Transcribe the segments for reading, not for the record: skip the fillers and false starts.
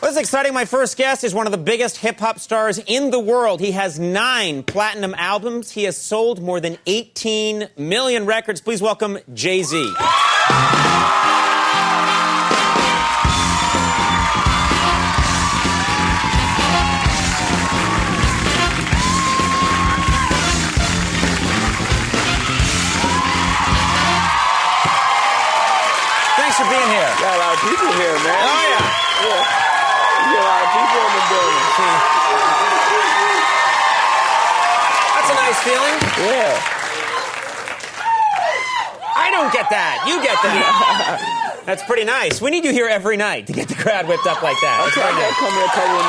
This is exciting. My first guest is one of the biggest hip-hop stars in the world. He has 9 platinum albums. He has sold more than 18 million records. Please welcome Jay-Z. Thanks for being here. Got a lot of people here, man. Oh, yeah. You got a lot of people in the building. That's a nice feeling. Yeah. I don't get that. You get that. That's pretty nice. We need you here every night to get the crowd whipped up like that. Okay, I gotta come here a couple of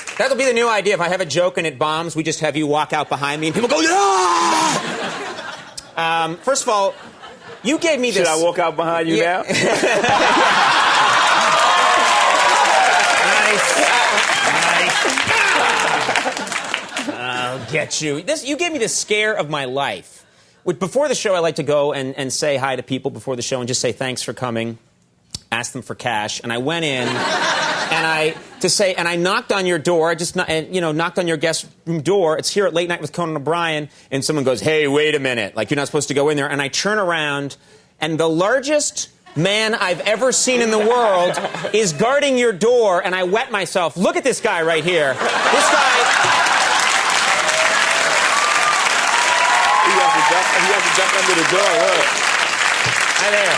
nights. That'll be the new idea. If I have a joke and it bombs, we just have you walk out behind me and people go, yeah! First of all, you gave me this... Should I walk out behind you now? Nice. I'll get you. You gave me the scare of my life. Before the show, I like to go and say hi to people before the show and just say thanks for coming, ask them for cash. And I went in and I knocked on your door. I just knocked on your guest room door. It's here at Late Night with Conan O'Brien. And someone goes, "Hey, wait a minute. Like, you're not supposed to go in there." And I turn around, and the largest man I've ever seen in the world is guarding your door. And I wet myself. Look at this guy right here. This guy... He has to jump under the door, look. Right there.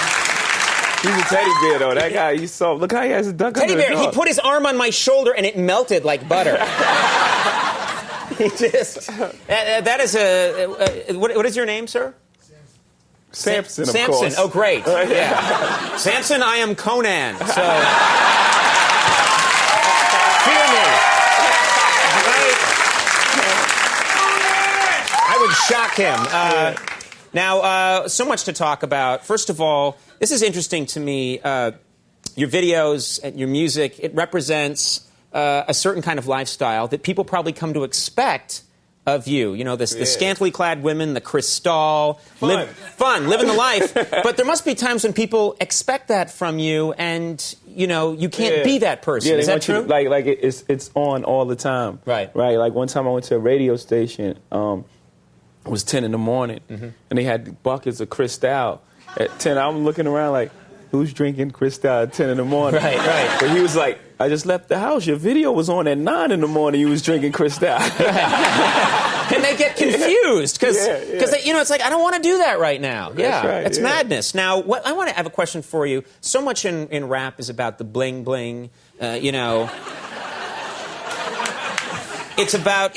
He's a teddy bear, though. That guy, he's so... Look how he has to duck under the door. Teddy bear, he put his arm on my shoulder and it melted like butter. He just... That is a... What is your name, sir? Samson, of Samson. course. Oh, great. Yeah. Samson, I am Conan. So... Fear me. Right? I would shock him. Now, so much to talk about. First of all, this is interesting to me. Your videos and your music, it represents a certain kind of lifestyle that people probably come to expect of you. You know, the scantily clad women, the crystal, living the life. But there must be times when people expect that from you, and you can't be that person. Is that true? It's on all the time. Right. Like one time I went to a radio station. It was 10 in the morning, and they had buckets of Cristal. At 10, I'm looking around like, who's drinking Cristal at 10 in the morning? Right. But he was like, I just left the house. Your video was on at 9 in the morning. You was drinking Cristal. And they get confused because it's like, I don't want to do that right now. That's right, it's madness. Now, I want to have a question for you. So much in rap is about the bling bling. It's about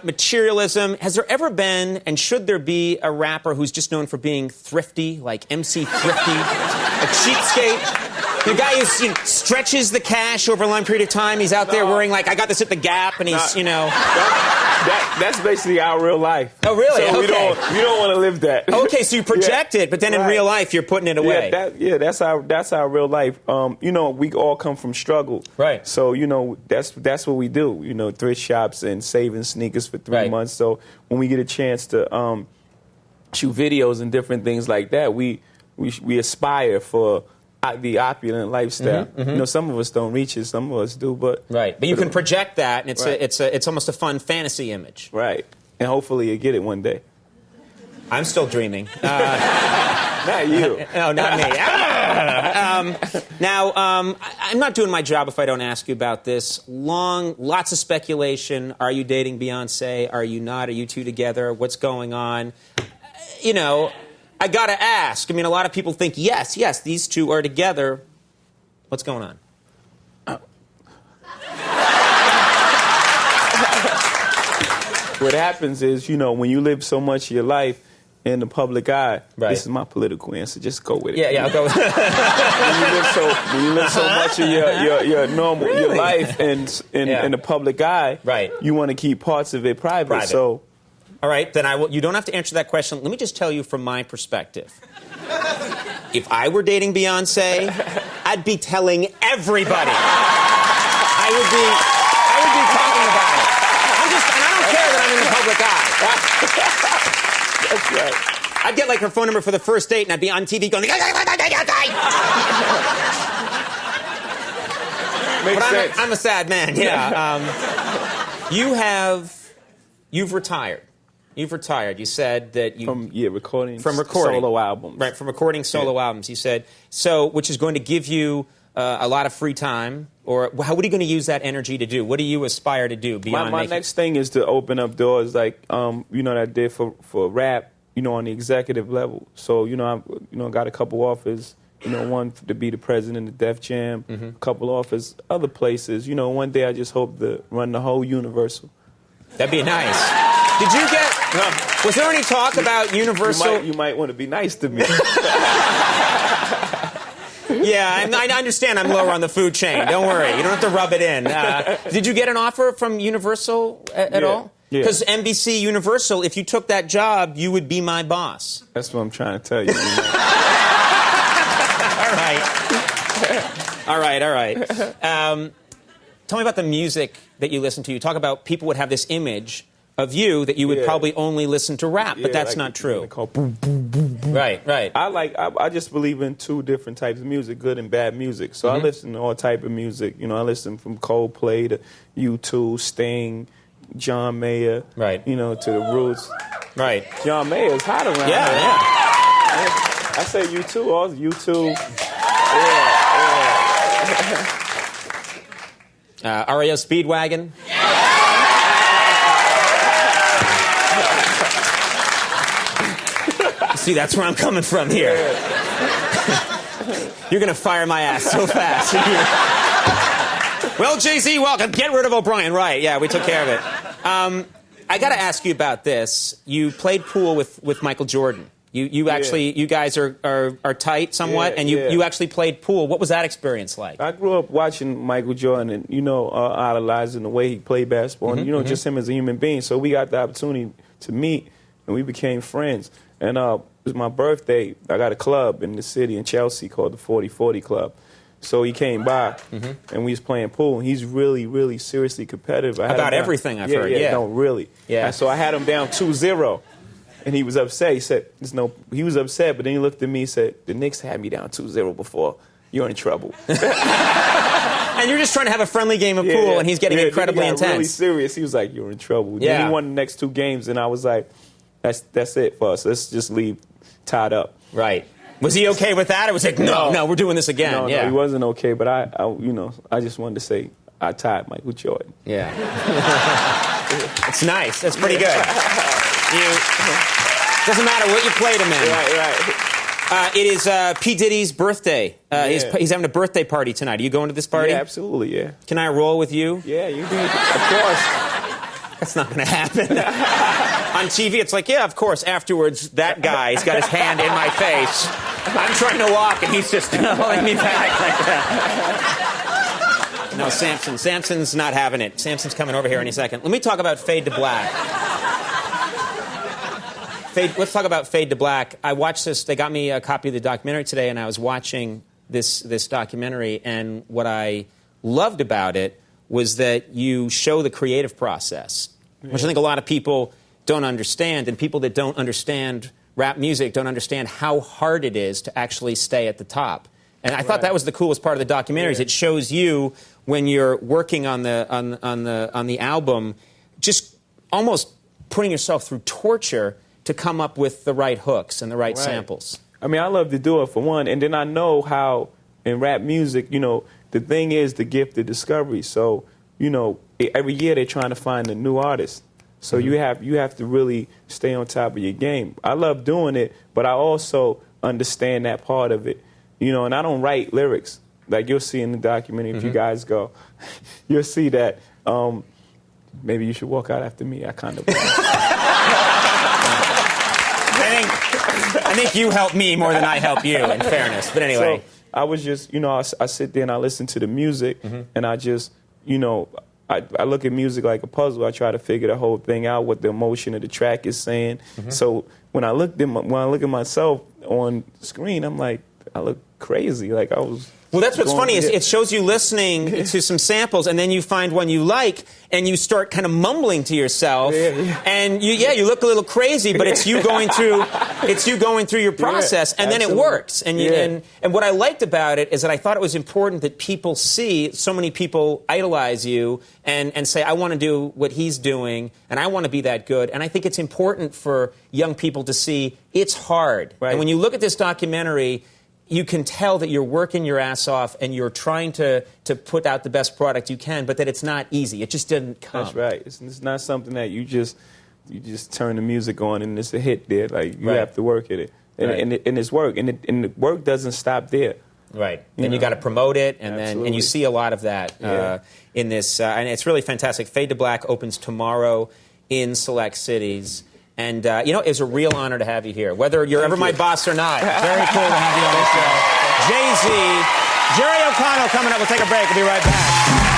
materialism. Has there ever been, and should there be, a rapper who's just known for being thrifty, like MC Thrifty, a cheapskate? The guy who stretches the cash over a long period of time. He's out there wearing, like, I got this at the Gap, and he's, That's basically our real life. Oh, really? So okay. we don't want to live that. Okay, so you project it, but then in real life, you're putting it away. That's our real life. We all come from struggle. Right. So, that's what we do. Thrift shops and saving sneakers for 3 months. So when we get a chance to shoot videos and different things like that, we aspire for the opulent lifestyle. Some of us don't reach it, some of us do, but you can project that, and it's almost a fun fantasy image. Right, and hopefully you get it one day. I'm still dreaming. Not you. No, not me. Now, I'm not doing my job if I don't ask you about this. Lots of speculation. Are you dating Beyonce? Are you not? Are you two together? What's going on? I gotta ask. I mean, a lot of people think, yes, these two are together. What's going on? What happens is, when you live so much of your life in the public eye, this is my political answer. Just go with it. Yeah, I'll go with it. when you live so much of your normal your life in the public eye, you want to keep parts of it private. So. All right, then you don't have to answer that question. Let me just tell you from my perspective. If I were dating Beyonce, I'd be telling everybody. I would be talking about it. And I don't care that I'm in the public eye. That's right. I'd get like her phone number for the first date, and I'd be on TV going. Makes sense. I'm a sad man. Yeah. You've retired. You've retired. You said that you recording recording solo albums. Right, from recording solo albums. You said which is going to give you a lot of free time. Or what are you going to use that energy to do? What do you aspire to do beyond my next thing is to open up doors like that I did for rap. On the executive level. So I got a couple offers. One to be the president of Def Jam. A couple offers other places. One day I just hope to run the whole Universal. That'd be nice. Did you get? Was there any talk about Universal? You might want to be nice to me. Yeah, I understand I'm lower on the food chain. Don't worry. You don't have to rub it in. Did you get an offer from Universal at all? Yeah. Because NBC Universal, if you took that job, you would be my boss. That's what I'm trying to tell you. All right. Tell me about the music that you listen to. You talk about people would have this image of you that you would probably only listen to rap, but that's not true. Called boom, boom, boom, boom. Right. I just believe in two different types of music, good and bad music. So I listen to all type of music. I listen from Coldplay to U2, Sting, John Mayer. Right. To the Roots. Right. John Mayer is hot around here. Yeah. I say U2, also U2. REO Speedwagon. See, that's where I'm coming from here. You're going to fire my ass so fast. Well, Jay-Z, welcome. Get rid of O'Brien. Right, yeah, we took care of it. I got to ask you about this. You played pool with Michael Jordan. You actually, you guys are tight somewhat, and you actually played pool. What was that experience like? I grew up watching Michael Jordan and, idolizing the way he played basketball and, just him as a human being. So we got the opportunity to meet, and we became friends. And it was my birthday. I got a club in the city in Chelsea called the 40-40 Club. So he came by, and we was playing pool. And he's really, really seriously competitive. About everything I've heard. Yeah, no, really. Yeah. And so I had him down 2-0, and he was upset. He said, he was upset, but then he looked at me and said, the Knicks had me down 2-0 before. You're in trouble. And you're just trying to have a friendly game of pool, and he's getting incredibly intense. Really serious. He was like, you're in trouble. Then he won the next 2 games, and I was like, that's it for us. Let's just leave tied up. Right. Was he okay with that? Or was it no, we're doing this again? No, he wasn't okay. But I just wanted to say I tied Michael Jordan. Yeah. It's nice. That's pretty good. Doesn't matter what you played him in. Right. It is P. Diddy's birthday. He's having a birthday party tonight. Are you going to this party? Yeah, absolutely. Yeah. Can I roll with you? Yeah, you can. Of course. That's not going to happen. On TV, it's like, yeah, of course. Afterwards, that guy's got his hand in my face. I'm trying to walk, and he's just holding me back like that. No, Samson's not having it. Samson's coming over here any second. Let me talk about Fade to Black. Let's talk about Fade to Black. I watched this. They got me a copy of the documentary today, and I was watching this documentary, and what I loved about it was that you show the creative process, which I think a lot of people don't understand, and people that don't understand rap music don't understand how hard it is to actually stay at the top. And I thought that was the coolest part of the documentary. Is it shows you when you're working on the album, just almost putting yourself through torture to come up with the right hooks and the right samples. I mean, I love to do it for one, and then I know how in rap music, the thing is the gift of discovery. So, every year they're trying to find a new artist. So you have to really stay on top of your game. I love doing it, but I also understand that part of it. And I don't write lyrics. Like you'll see in the documentary, if you guys go, you'll see that maybe you should walk out after me. I kind of I think you help me more than I help you, in fairness. But anyway. So I was just, I sit there and I listen to the music, and I just, I look at music like a puzzle. I try to figure the whole thing out, what the emotion of the track is saying. So when I look at myself on screen, I'm like, I look crazy. Like I was Well, that's what's funny is it shows you listening to some samples, and then you find one you like, and you start kind of mumbling to yourself, and you look a little crazy, but it's you going through your process, and then it works. And and what I liked about it is that I thought it was important that people see so many people idolize you and say, I want to do what he's doing, and I want to be that good. And I think it's important for young people to see it's hard. Right. And when you look at this documentary, you can tell that you're working your ass off and you're trying to put out the best product you can, but that it's not easy. It just didn't come. That's right. It's not something that you just turn the music on and it's a hit there. Like, you have to work at it. And it's work. And the work doesn't stop there. Right. Then you got to promote it, and you see a lot of that in this. And it's really fantastic. Fade to Black opens tomorrow in select cities. And, it's a real honor to have you here, whether you're ever my boss or not. Very cool to have you on the show. Jay-Z, Jerry O'Connell coming up. We'll take a break. We'll be right back.